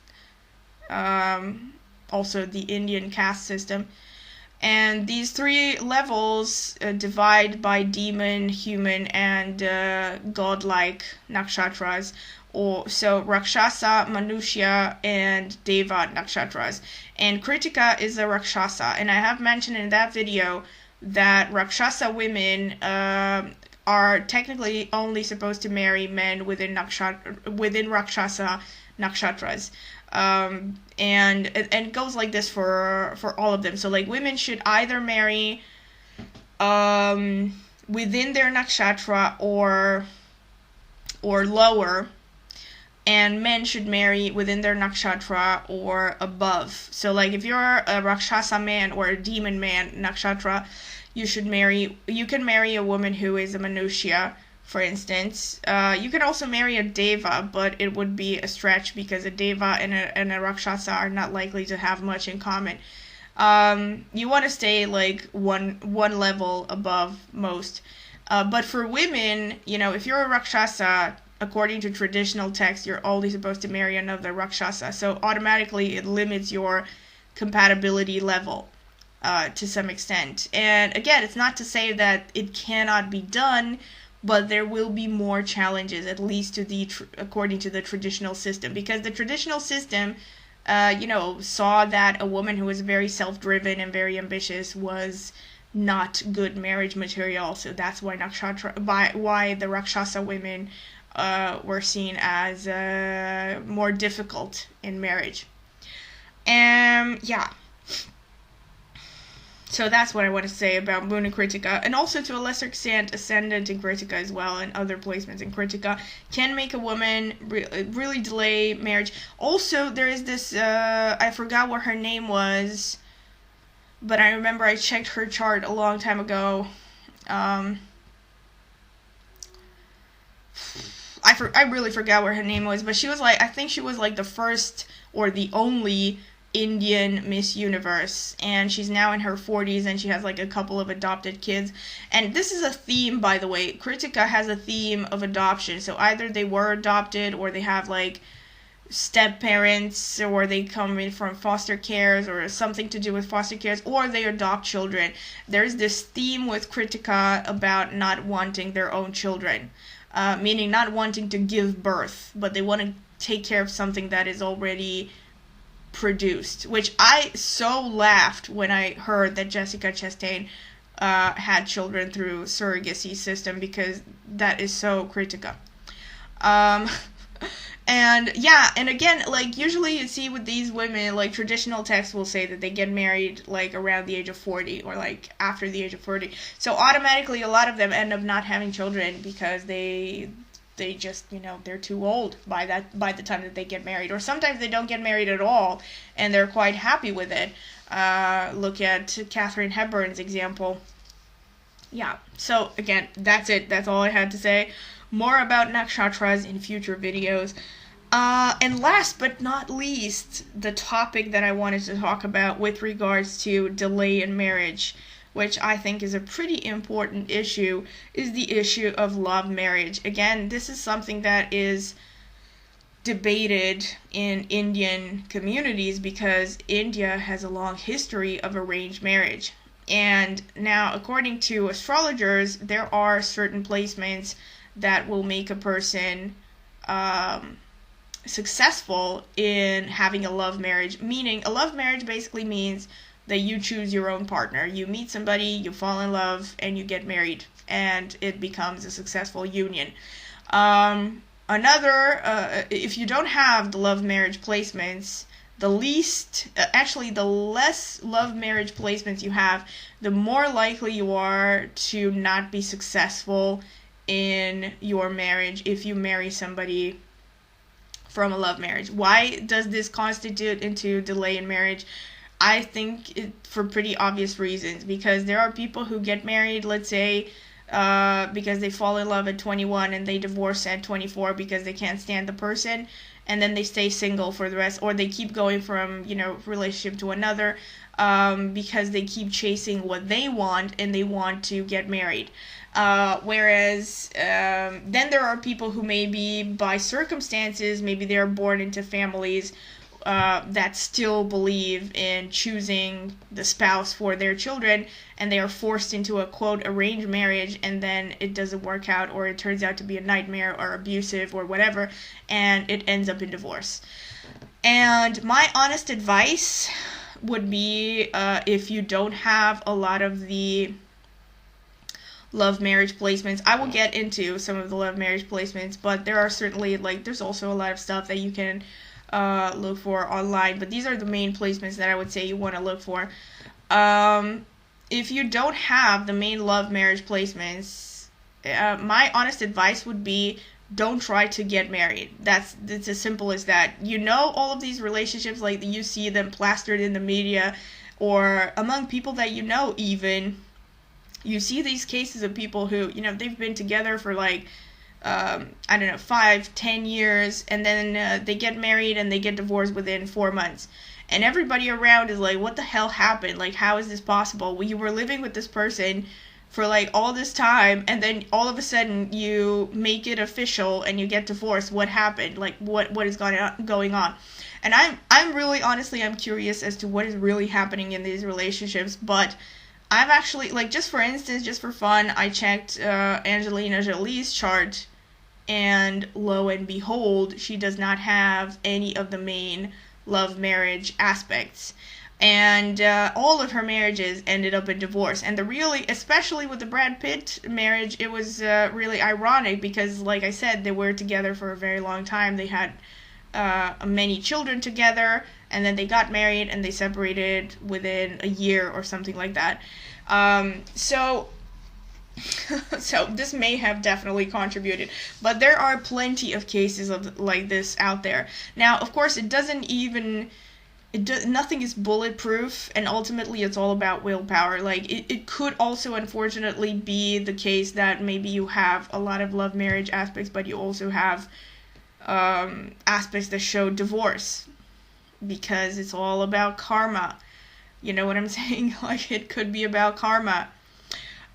Also the Indian caste system. And these 3 levels divide by demon, human, and godlike nakshatras. So Rakshasa, Manushya, and Deva nakshatras. And Kritika is a Rakshasa. And I have mentioned in that video that Rakshasa women are technically only supposed to marry men within Rakshasa nakshatras. And it goes like this for all of them. So like women should either marry within their nakshatra or lower, and men should marry within their nakshatra or above. So like if you're a Rakshasa man or a demon man nakshatra, you can marry a woman who is a Manushya, for instance. You can also marry a Deva, but it would be a stretch because a Deva and a Rakshasa are not likely to have much in common. You want to stay like one level above most. But for women, if you're a Rakshasa, according to traditional text, you're only supposed to marry another Rakshasa. So automatically it limits your compatibility level to some extent. And again, it's not to say that it cannot be done, but there will be more challenges, at least according to the traditional system. Because the traditional system, saw that a woman who was very self-driven and very ambitious was not good marriage material. So that's why why the Rakshasa women were seen as more difficult in marriage. Yeah. So that's what I want to say about Moon in Kritika. And also to a lesser extent, Ascendant in Kritika as well, and other placements in Kritika can make a woman really delay marriage. Also, there is this, I forgot what her name was, but I remember I checked her chart a long time ago. I really forgot what her name was, but I think she was like the first or the only Indian Miss Universe, and she's now in her 40s, and she has like a couple of adopted kids. And this is a theme, by the way. Kritika has a theme of adoption, so either they were adopted or they have like step parents, or they come in from foster cares or something to do with foster cares, or they adopt children. There's this theme with Kritika about not wanting their own children, meaning not wanting to give birth, but they want to take care of something that is already produced, which I so laughed when I heard that Jessica Chastain had children through surrogacy system, because that is so Kritika. And yeah, and again, like usually you see with these women, like traditional texts will say that they get married like around the age of 40 or like after the age of 40. So automatically a lot of them end up not having children because they just, they're too old by the time that they get married. Or sometimes they don't get married at all and they're quite happy with it. Look at Katharine Hepburn's example. Yeah, so again, that's it. That's all I had to say. More about nakshatras in future videos. And last but not least, the topic that I wanted to talk about with regards to delay in marriage, which I think is a pretty important issue, is the issue of love marriage. Again, this is something that is debated in Indian communities because India has a long history of arranged marriage. And now, according to astrologers, there are certain placements that will make a person successful in having a love marriage. Meaning, a love marriage basically means that you choose your own partner. You meet somebody, you fall in love, and you get married, and it becomes a successful union. If you don't have the love marriage placements, the less love marriage placements you have, the more likely you are to not be successful in your marriage if you marry somebody from a love marriage. Why does this constitute into delay in marriage? I think for pretty obvious reasons, because there are people who get married, let's say, because they fall in love at 21 and they divorce at 24 because they can't stand the person, and then they stay single for the rest, or they keep going from, relationship to another, because they keep chasing what they want and they want to get married. Whereas then there are people who maybe by circumstances, maybe they're born into families that still believe in choosing the spouse for their children, and they are forced into a quote arranged marriage, and then it doesn't work out, or it turns out to be a nightmare or abusive or whatever, and it ends up in divorce. And my honest advice would be, if you don't have a lot of the love marriage placements, I will get into some of the love marriage placements, but there are certainly, there's also a lot of stuff that you can look for online, but these are the main placements that I would say you want to look for. if you don't have the main love marriage placements, my honest advice would be don't try to get married. It's as simple as that. You know, all of these relationships, like you see them plastered in the media or among people that you know, even you see these cases of people who, you know, they've been together for like I don't know, 5-10 years, and then they get married and they get divorced within 4 months. And everybody around is like, what the hell happened? Like, how is this possible? Well, you were living with this person for like all this time, and then all of a sudden you make it official and you get divorced. What happened? Like, what is going on? And I'm really, honestly, I'm curious as to what is really happening in these relationships. But I've actually, like, just for instance, just for fun, I checked Angelina Jolie's chart, and lo and behold, she does not have any of the main love marriage aspects. And all of her marriages ended up in divorce. And especially with the Brad Pitt marriage, it was really ironic because, like I said, they were together for a very long time. They had many children together, and then they got married and they separated within a year or something like that. So this may have definitely contributed, but there are plenty of cases of like this out there. Now, of course, nothing is bulletproof, and ultimately it's all about willpower. Like, it could also unfortunately be the case that maybe you have a lot of love marriage aspects, but you also have aspects that show divorce, because it's all about karma. You know what I'm saying? Like, it could be about karma.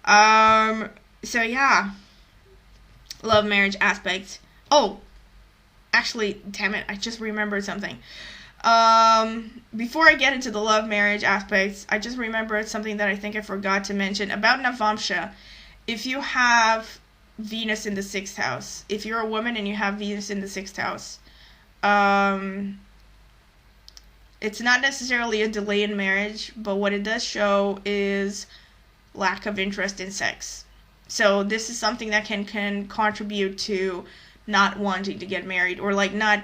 So yeah, love marriage aspects. Oh, actually, damn it, I just remembered something. Before I get into the love marriage aspects, I just remembered something that I think I forgot to mention about Navamsha. If you have Venus in the 6th house, if you're a woman and you have Venus in the 6th house, it's not necessarily a delay in marriage, but what it does show is lack of interest in sex. So this is something that can contribute to not wanting to get married, or like not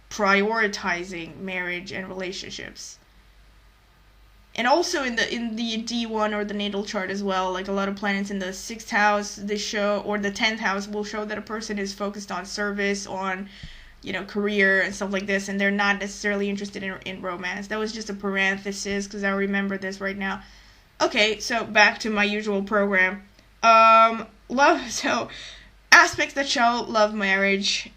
prioritizing marriage and relationships. And also in the D1 or the natal chart as well, like a lot of planets in the 6th house, they show, or the 10th house will show that a person is focused on service, on, you know, career and stuff like this, and they're not necessarily interested in romance. That was just a parenthesis because I remember this right now. Okay, so back to my usual program. So aspects that show love marriage.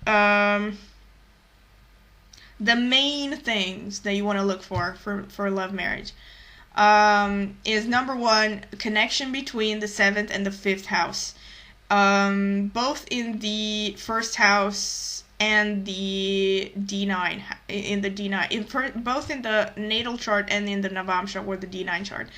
The main things that you want to look for love marriage is, number one, connection between the 7th and the 5th house. Both in the 1st house and the D9, both in the natal chart and in the Navamsha or the D9 chart.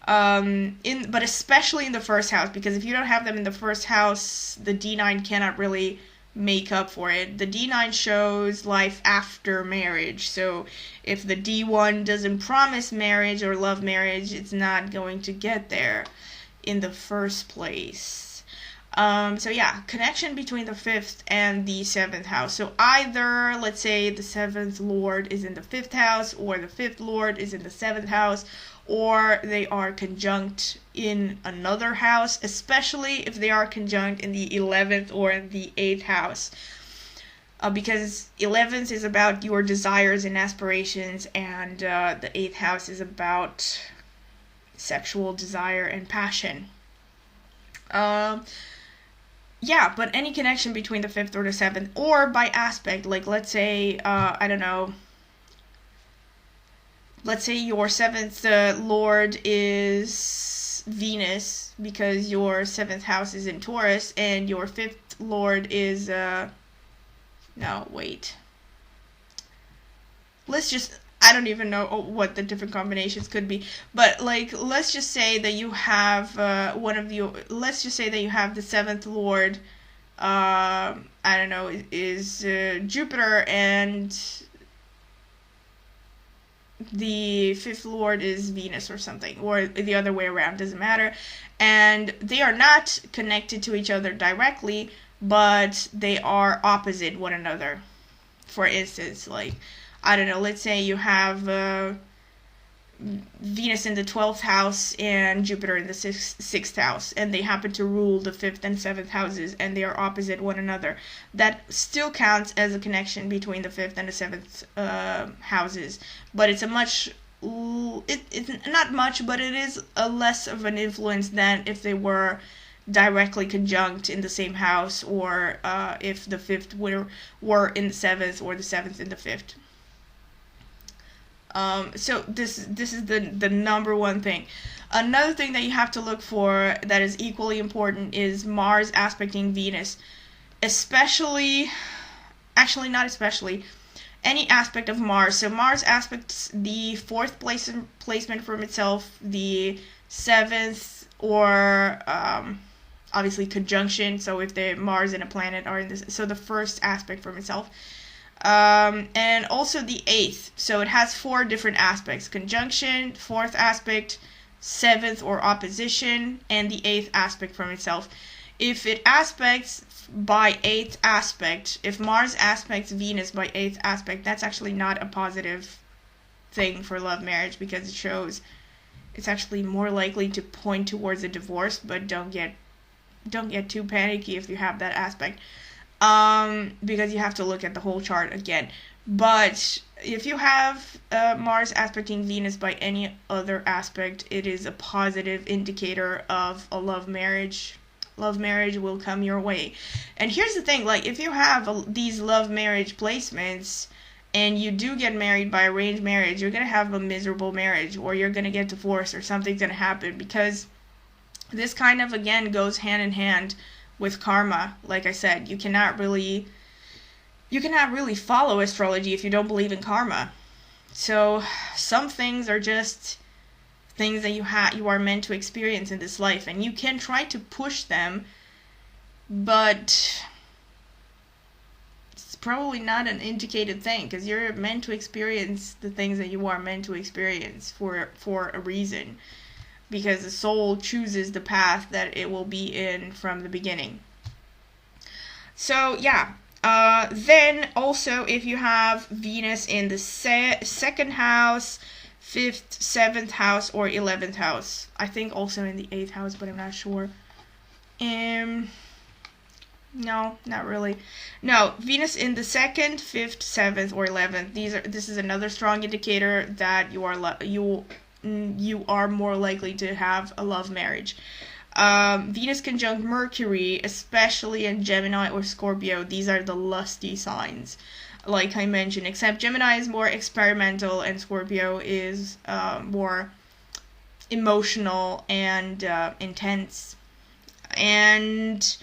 But especially in the 1st house, because if you don't have them in the 1st house, the D9 cannot really make up for it. The D9 shows life after marriage, so if the D1 doesn't promise marriage or love marriage, it's not going to get there in the first place. So yeah, connection between the 5th and the 7th house. So either, let's say, the 7th lord is in the 5th house, or the 5th lord is in the 7th house, or they are conjunct in another house, especially if they are conjunct in the 11th or in the 8th house. Because 11th is about your desires and aspirations, and the 8th house is about sexual desire and passion. Yeah, but any connection between the 5th or the 7th, or by aspect, like let's say, I don't know, let's say your 7th lord is Venus, because your 7th house is in Taurus, and your 5th lord is, no, wait. I don't even know what the different combinations could be, but like, let's just say that you have let's just say that you have the 7th lord, I don't know, is Jupiter, and the 5th lord is Venus or something, or the other way around, doesn't matter, and they are not connected to each other directly, but they are opposite one another. For instance, like, I don't know, let's say you have Venus in the 12th house and Jupiter in the sixth house, and they happen to rule the 5th and 7th houses, and they are opposite one another. That still counts as a connection between the 5th and the 7th houses, but it's a much, it's not much, but it is a less of an influence than if they were directly conjunct in the same house, or if the 5th were in the 7th or the 7th in the 5th. So this is the number one thing. Another thing that you have to look for that is equally important is Mars aspecting Venus. Especially, actually not especially, any aspect of Mars. So Mars aspects the 4th placement from itself, the 7th, or obviously conjunction. So if the Mars and a planet are in this, so the 1st aspect from itself. And also the 8th. So it has 4 different aspects: conjunction, 4th aspect, 7th or opposition, and the 8th aspect from itself. If it aspects by 8th aspect, if Mars aspects Venus by 8th aspect, that's actually not a positive thing for love marriage, because it shows it's actually more likely to point towards a divorce. But don't get too panicky if you have that aspect. Because you have to look at the whole chart again. But if you have Mars aspecting Venus by any other aspect, it is a positive indicator of a love marriage. Love marriage will come your way. And here's the thing, like, if you have these love marriage placements and you do get married by arranged marriage, you're going to have a miserable marriage, or you're going to get divorced, or something's going to happen, because this kind of, again, goes hand in hand with karma. Like I said, you cannot really follow astrology if you don't believe in karma. So some things are just things that you are meant to experience in this life, and you can try to push them, but it's probably not an indicated thing, because you're meant to experience the things that you are meant to experience for a reason. Because the soul chooses the path that it will be in from the beginning. So, yeah. Then, also, if you have Venus in the 2nd house, 5th, 7th house, or 11th house. I think also in the 8th house, but I'm not sure. No, not really. No, Venus in the 2nd, 5th, 7th, or 11th. This is another strong indicator that you are more likely to have a love marriage. Venus conjunct Mercury, especially in Gemini or Scorpio, these are the lusty signs, like I mentioned, except Gemini is more experimental and Scorpio is more emotional and intense. And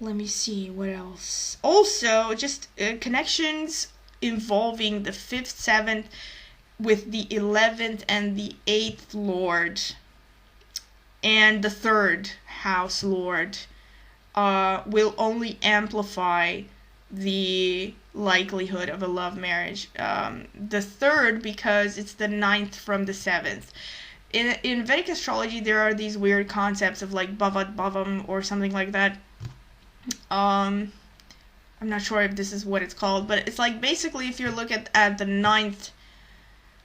let me see, what else? Also, just connections involving the 5th, 7th, with the 11th and the 8th Lord, and the 3rd house Lord, will only amplify the likelihood of a love marriage. The 3rd, because it's the 9th from the 7th. In Vedic astrology, there are these weird concepts of like Bhavat Bhavam or something like that. I'm not sure if this is what it's called, but it's like basically if you look at the 9th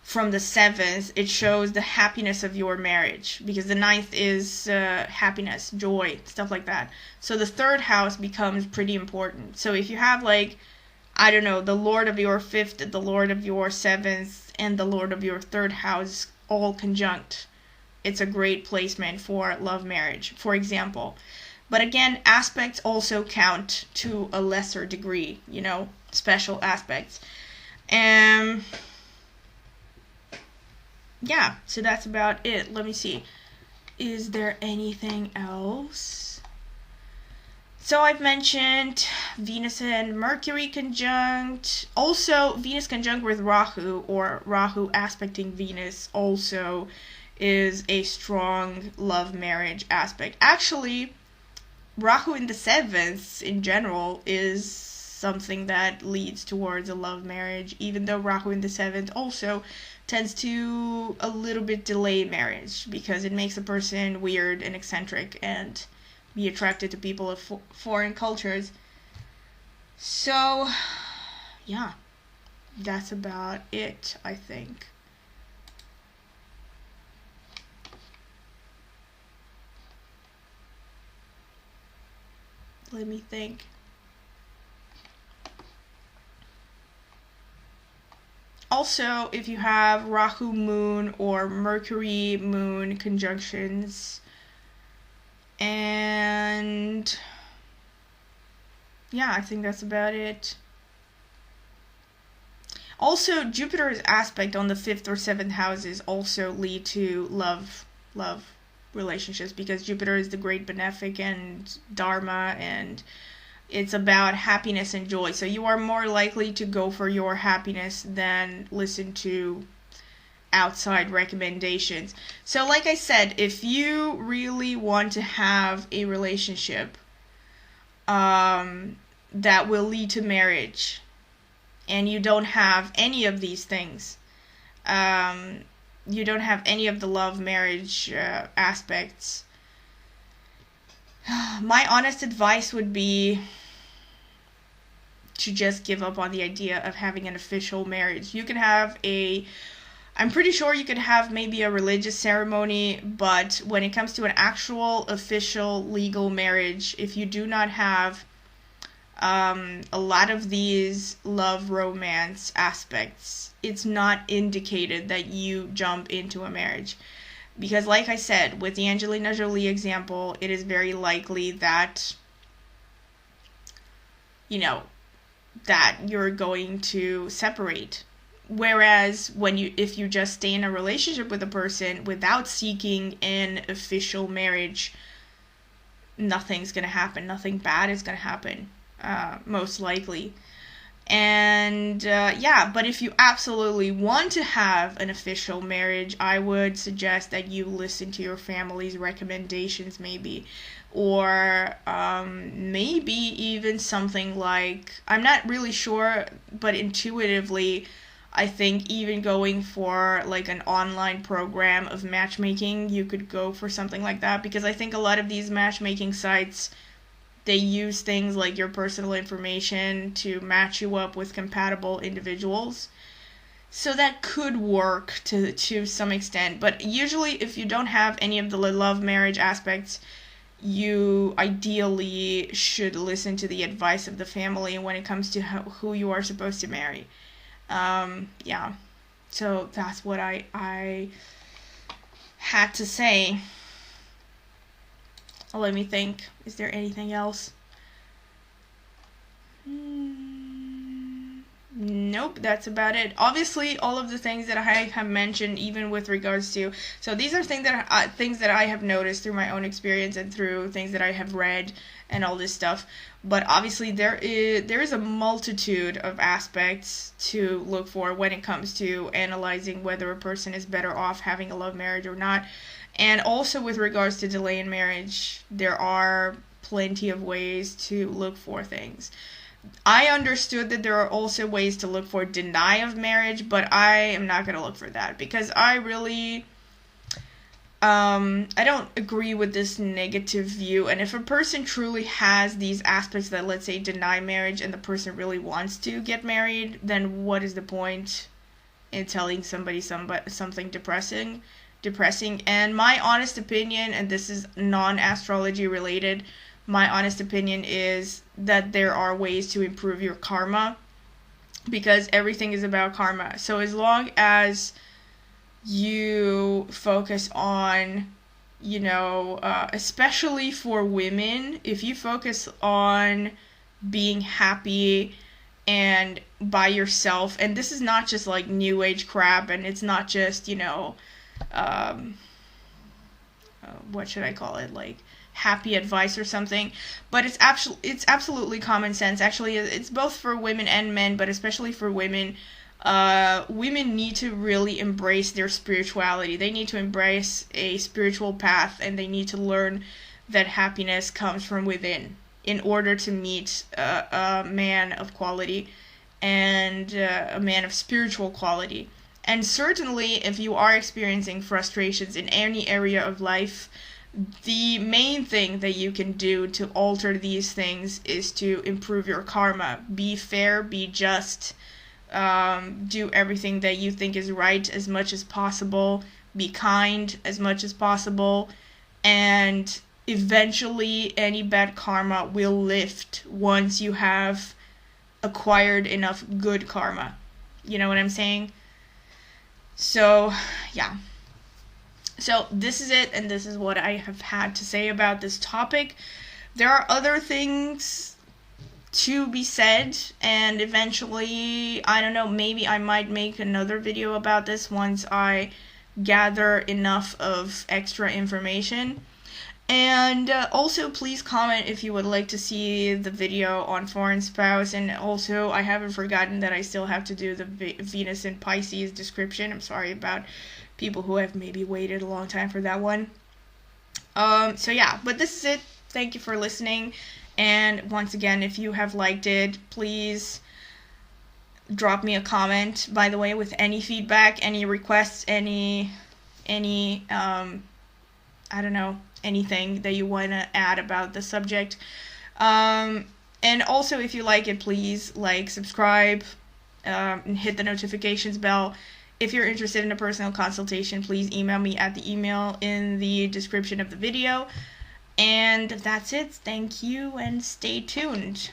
from the 7th, it shows the happiness of your marriage, because the 9th is happiness, joy, stuff like that. So the 3rd house becomes pretty important. So if you have, like, I don't know, the Lord of your 5th, the Lord of your 7th, and the Lord of your 3rd house all conjunct, it's a great placement for love marriage, for example. But again, aspects also count to a lesser degree, special aspects. Yeah, so that's about it. Let me see. Is there anything else? So I've mentioned Venus and Mercury conjunct. Also, Venus conjunct with Rahu, or Rahu aspecting Venus, also is a strong love marriage aspect. Actually, Rahu in the 7th, in general, is something that leads towards a love marriage, even though Rahu in the 7th also tends to a little bit delay marriage, because it makes a person weird and eccentric and be attracted to people of foreign cultures. So, yeah, that's about it, I think. Let me think. Also, if you have Rahu moon or Mercury moon conjunctions, and yeah, I think that's about it. Also, Jupiter's aspect on the 5th or 7th houses also lead to love relationships, because Jupiter is the great benefic and Dharma, and it's about happiness and joy. So you are more likely to go for your happiness than listen to outside recommendations. So like I said, if you really want to have a relationship that will lead to marriage, and you don't have any of these things, you don't have any of the love marriage aspects, my honest advice would be to just give up on the idea of having an official marriage. You can have I'm pretty sure you could have maybe a religious ceremony, but when it comes to an actual official legal marriage, if you do not have a lot of these love romance aspects, it's not indicated that you jump into a marriage. Because like I said, with the Angelina Jolie example, it is very likely that, that you're going to separate. Whereas if you just stay in a relationship with a person without seeking an official marriage, nothing's going to happen. Nothing bad is going to happen, most likely. And but if you absolutely want to have an official marriage, I would suggest that you listen to your family's recommendations, maybe. Or maybe even something like, I'm not really sure, but intuitively, I think even going for like an online program of matchmaking, you could go for something like that, because I think a lot of these matchmaking sites, they use things like your personal information to match you up with compatible individuals. So that could work to some extent. But usually if you don't have any of the love marriage aspects, you ideally should listen to the advice of the family when it comes to who you are supposed to marry. So that's what I had to say. Let me think. Is there anything else? Nope, that's about it. Obviously, all of the things that I have mentioned, even with regards to, so these are things that I have noticed through my own experience and through things that I have read and all this stuff. But obviously, there is a multitude of aspects to look for when it comes to analyzing whether a person is better off having a love marriage or not. And also with regards to delay in marriage, there are plenty of ways to look for things. I understood that there are also ways to look for deny of marriage, but I am not going to look for that, because I really, I don't agree with this negative view. And if a person truly has these aspects that, let's say, deny marriage, and the person really wants to get married, then what is the point in telling somebody something depressing? And my honest opinion, and this is non-astrology related, my honest opinion is that there are ways to improve your karma, because everything is about karma. So as long as you focus on, especially for women, if you focus on being happy and by yourself, and this is not just like new age crap, and it's not just, what should I call it, like happy advice or something, but it's absolutely common sense. Actually, it's both for women and men, but especially for women. Women need to really embrace their spirituality. They need to embrace a spiritual path, and they need to learn that happiness comes from within in order to meet a man of quality and a man of spiritual quality. And certainly, if you are experiencing frustrations in any area of life, the main thing that you can do to alter these things is to improve your karma. Be fair, be just, do everything that you think is right as much as possible, be kind as much as possible, and eventually any bad karma will lift once you have acquired enough good karma. You know what I'm saying? So, yeah. So this is it, and this is what I have had to say about this topic. There are other things to be said, and eventually, I don't know, maybe I might make another video about this once I gather enough of extra information. And also, please comment if you would like to see the video on foreign spouse. And also, I haven't forgotten that I still have to do the Venus in Pisces description. I'm sorry about people who have maybe waited a long time for that one. So yeah, but this is it. Thank you for listening. And once again, if you have liked it, please drop me a comment, by the way, with any feedback, any requests, any I don't know, anything that you want to add about the subject. And also, if you like it, please like, subscribe, and hit the notifications bell. If you're interested in a personal consultation, please email me at the email in the description of the video. And that's it. Thank you, and stay tuned.